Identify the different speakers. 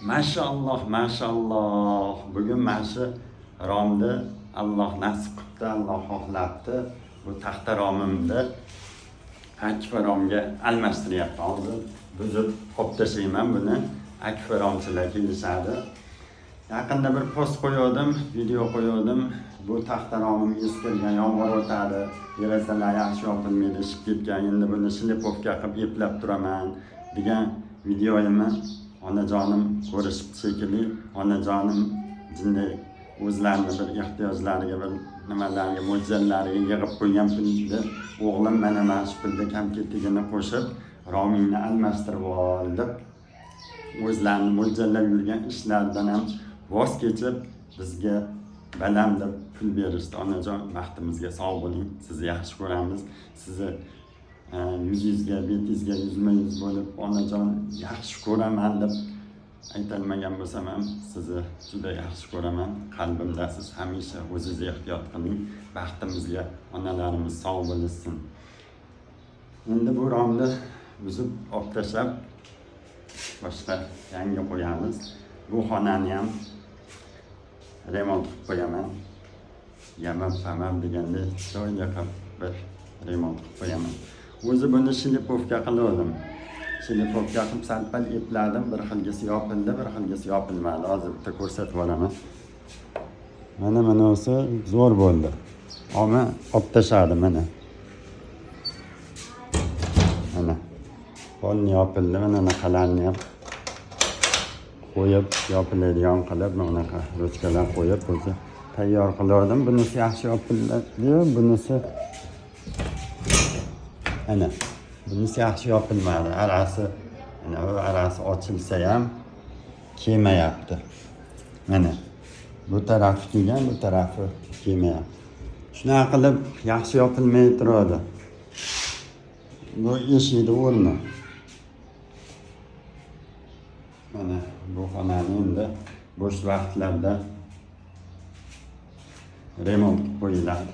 Speaker 1: Maşallah, maşallah. Bugun mana shu romni Alloh nasib qildi, Alloh xohlabdi. Bu taxta romimni akfa romga almashtiryapman. Hozir buzib olib tashlayman buni. Akfa romchilar kelishadi. Yaqinda bir post qo'ydim, video qo'ydim. Bu taxta romim eskirgan, yomg'ir o'tadi, derazalar yaxshi yopilmaydi, ishib ketgan. Endi buni shlipovka qilib eplab turaman degan videoyimni onajonim ko'rishibdi shekilli. Onajonim jinday o'zlarini bir ehtiyojlariga, bir nimalariga, mo'ljallariga yig'ib qo'ygan pulni o'g'lim mana shu pulda kam-kettigini qo'shib romingni almashtirib ol deb o'zlarini mo'ljallab yurgan ishlaridan ham voz kechib bizga balam deb pul berishdi. Onajon, baxtimizga sog' bo'ling. Sizni yaxshi ko'ramiz. Sizni yuzingizga, betingizga yuzma-yuz bo'lib, onajon yaxshi ko'raman deb aytolmagan bo'lsam ham sizni juda yaxshi ko'raman. Qalbimdasiz. Hamisha o'zingizni ehtiyot qiling. Baxtimizga onalarimiz sog' bo'lsin. Endi bu romni buzib olib tashlab boshqa yangi qo'yamiz. Bu xonani ham remont qilib qo'yaman. Yamam deganda joyga qilib bir remont qilib qo'yaman. O'zi buni shlipovka qildim. Shlipovka qilib sal-pal epladim. Bir xilgisi yopildi, bir xilgisi yopilmadi. Hozir bitta ko'rsatib yuboraman. Mana bunisi zo'r bo'ldi. Ammo olib tashladi mana. Mana. Polni yopildi, mana bunaqalarni ham qo'yib yopiladigan qilib, bunaqa ruchkalar qo'yib o'zi tayyor qildim. Bunisi yaxshi yopildi, bunisi ana. Bunisi yaxshi yopilmadi. Arasi ochilsa ham kelmayapti. Mana. Bu tarafi kelgan, bu tarafi kelmayapti. Shunaqa qilib yaxshi yopilmay turadi. Bu eshikni o'rni. Mana bu xonani endi bo'sh vaqtlarda remont qo'yiladi.